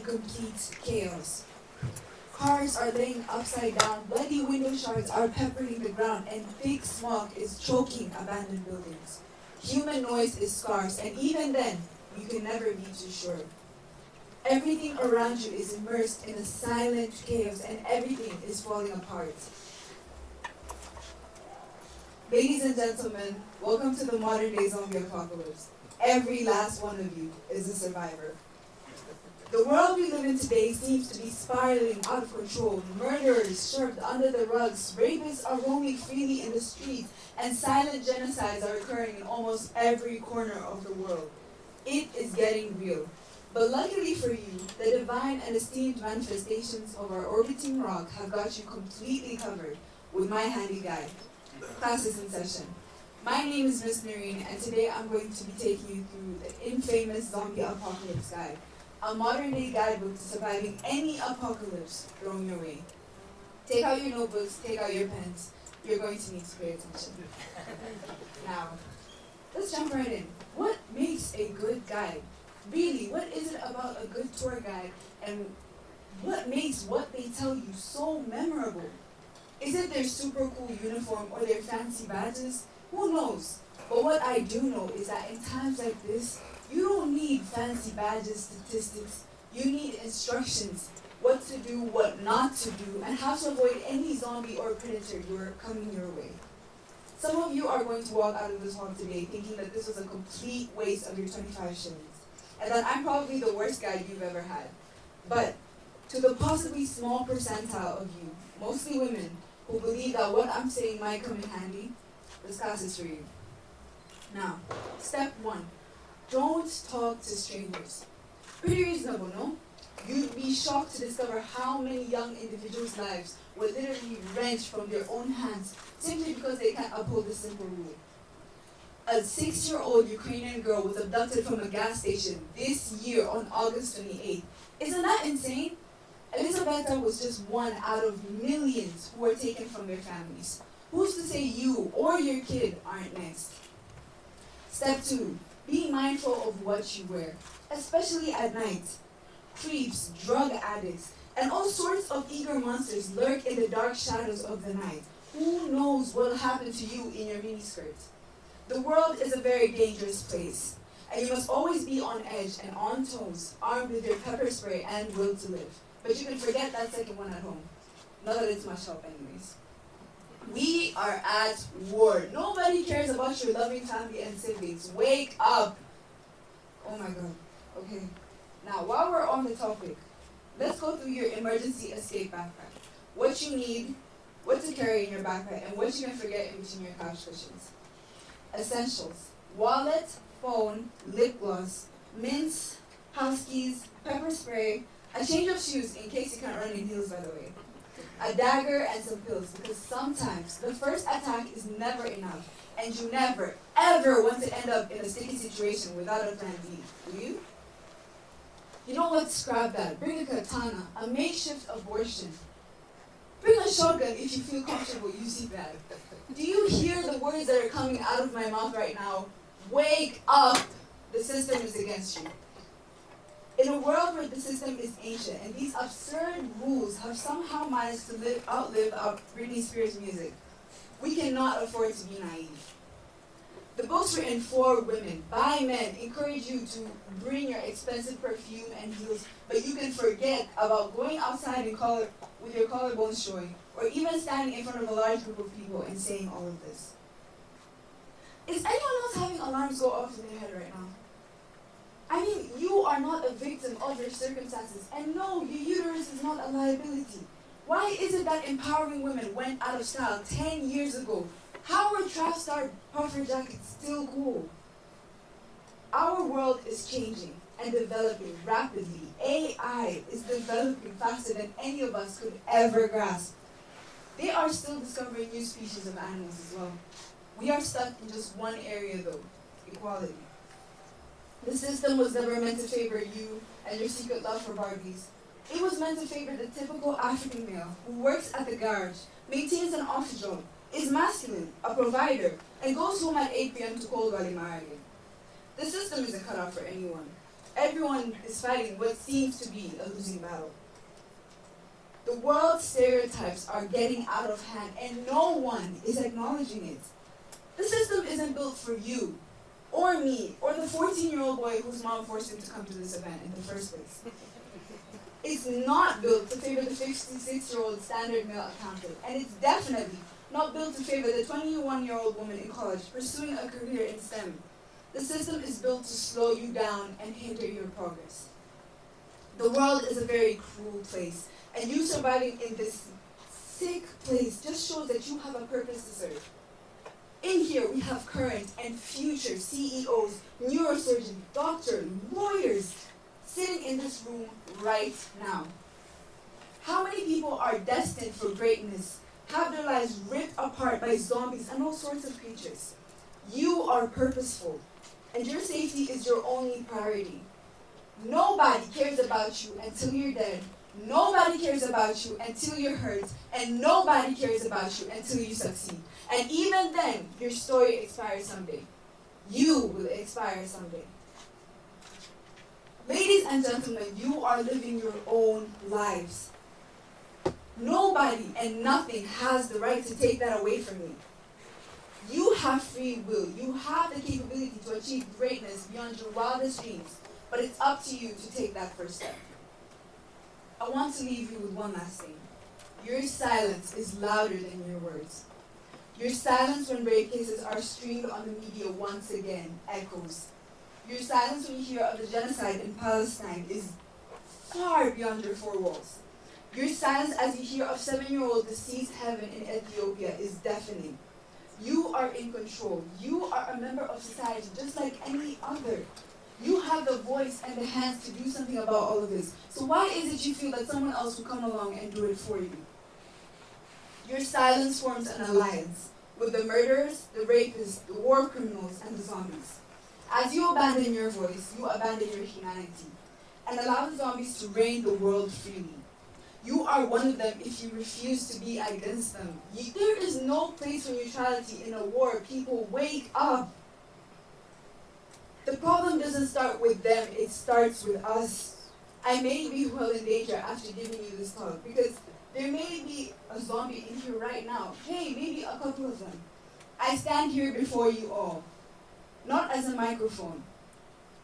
complete chaos. Cars are laying upside down, bloody window shards are peppering the ground, and thick smog is choking abandoned buildings. Human noise is scarce, and even then, you can never be too sure. Everything around you is immersed in a silent chaos, and everything is falling apart. Ladies and gentlemen, welcome to the modern day zombie apocalypse. Every last one of you is a survivor. The world we live in today seems to be spiraling out of control. Murderers shoved under the rugs, rapists are roaming freely in the streets, and silent genocides are occurring in almost every corner of the world. It is getting real. But luckily for you, the divine and esteemed manifestations of our orbiting rock have got you completely covered with my handy guide. Class is in session. My name is Miss Noreen, and today I'm going to be taking you through the infamous Zombie Apocalypse Guide, a modern-day guidebook to surviving any apocalypse thrown your way. Take out your notebooks, take out your pens. You're going to need to pay attention. Now, let's jump right in. What makes a good guide? Really, what is it about a good tour guide, and what makes what they tell you so memorable? Is it their super cool uniform or their fancy badges? Who knows? But what I do know is that in times like this, you don't need fancy badges, statistics. You need instructions. What to do, what not to do, and how to avoid any zombie or predator coming your way. Some of you are going to walk out of this hall today thinking that this was a complete waste of your 25 shillings, and that I'm probably the worst guide you've ever had. But to the possibly small percentile of you, mostly women, who believe that what I'm saying might come in handy, this class is for you. Now, step 1. Don't talk to strangers. Pretty reasonable, no? You'd be shocked to discover how many young individuals' lives were literally wrenched from their own hands simply because they can't uphold this simple rule. A 6-year-old Ukrainian girl was abducted from a gas station this year on August 28th. Isn't that insane? Elisabetta was just one out of millions who were taken from their families. Who's to say you or your kid aren't next? Step 2. Be mindful of what you wear, especially at night. Creeps, drug addicts, and all sorts of eager monsters lurk in the dark shadows of the night. Who knows what will happen to you in your miniskirt? The world is a very dangerous place, and you must always be on edge and on toes, armed with your pepper spray and will to live. But you can forget that second one at home. Not that it's much help anyways. We are at war. Nobody cares about your loving family and siblings. Wake up! Oh my God. Okay. Now, while we're on the topic, let's go through your emergency escape backpack. What you need, what to carry in your backpack, and what you can forget in between your couch cushions. Essentials: wallet, phone, lip gloss, mints, house keys, pepper spray, a change of shoes in case you can't run in heels, by the way, a dagger, and some pills, because sometimes the first attack is never enough, and you never, ever want to end up in a sticky situation without a plan B, do you? You know what? Scrap that. Bring a katana, a makeshift abortion. Bring a shotgun if you feel comfortable using that. Do you hear the words that are coming out of my mouth right now? Wake up! The system is against you. In a world where the system is ancient and these absurd rules have somehow managed to outlive our Britney Spears music, we cannot afford to be naive. The books written for women, by men, encourage you to bring your expensive perfume and heels, but you can forget about going outside with your collarbones showing, or even standing in front of a large group of people and saying all of this. Is anyone else having alarms go off in their head right now? I mean, you are not a victim of your circumstances, and no, your uterus is not a liability. Why is it that empowering women went out of style 10 years ago? How are trap star puffer jackets still cool? Our world is changing and developing rapidly. AI is developing faster than any of us could ever grasp. They are still discovering new species of animals as well. We are stuck in just one area though: equality. The system was never meant to favor you and your secret love for Barbies. It was meant to favor the typical African male who works at the garage, maintains an office job, is masculine, a provider, and goes home at 8 p.m. to call Galimari. The system isn't cut out for anyone. everyone is fighting what seems to be a losing battle. The world's stereotypes are getting out of hand and no one is acknowledging it. The system isn't built for you, or me, or the 14-year-old boy whose mom forced him to come to this event in the first place. It's not built to favor the 56-year-old standard male accountant, and it's definitely not built to favor the 21-year-old woman in college pursuing a career in STEM. The system is built to slow you down and hinder your progress. The world is a very cruel place, and you surviving in this sick place just shows that you have a purpose to serve. In here, we have current and future CEOs, neurosurgeons, doctors, lawyers, sitting in this room right now. How many people are destined for greatness, have their lives ripped apart by zombies and all sorts of creatures? You are purposeful, and your safety is your only priority. Nobody cares about you until you're dead. Nobody cares about you until you're hurt, and nobody cares about you until you succeed. And even then, your story expires someday. You will expire someday. Ladies and gentlemen, you are living your own lives. Nobody and nothing has the right to take that away from you. You have free will. You have the capability to achieve greatness beyond your wildest dreams, but it's up to you to take that first step. I want to leave you with one last thing. Your silence is louder than your words. Your silence when rape cases are streamed on the media once again echoes. Your silence when you hear of the genocide in Palestine is far beyond your four walls. Your silence as you hear of 7-year-old deceased heaven in Ethiopia is deafening. You are in control. You are a member of society just like any other. You have the voice and the hands to do something about all of this. So why is it you feel that someone else will come along and do it for you? Your silence forms an alliance with the murderers, the rapists, the war criminals, and the zombies. As you abandon your voice, you abandon your humanity and allow the zombies to reign the world freely. You are one of them if you refuse to be against them. There is no place for neutrality in a war. People, wake up. The problem doesn't start with them, it starts with us. I may be well in danger after giving you this talk because there may be a zombie in here right now. Hey, maybe a couple of them. I stand here before you all, not as a microphone,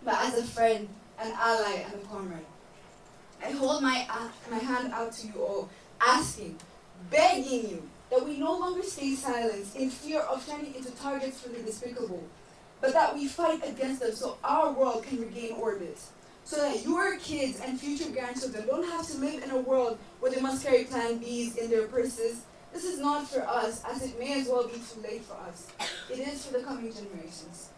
but as a friend, an ally, and a comrade. I hold my hand out to you all, asking, begging you that we no longer stay silent in fear of turning into targets for the despicable, but that we fight against them so our world can regain orbit, so that your kids and future grandchildren don't have to live in a world where they must carry Plan Bs in their purses. This is not for us, as it may as well be too late for us. It is for the coming generations.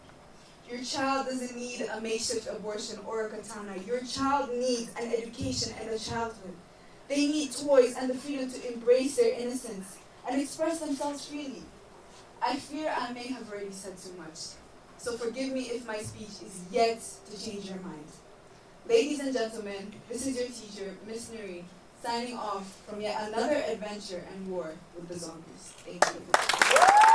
Your child doesn't need a makeshift abortion or a katana. Your child needs an education and a childhood. They need toys and the freedom to embrace their innocence and express themselves freely. I fear I may have already said too much, so forgive me if my speech is yet to change your mind. Ladies and gentlemen, this is your teacher, Miss Noreen, signing off from yet another adventure and war with the zombies. Thank you.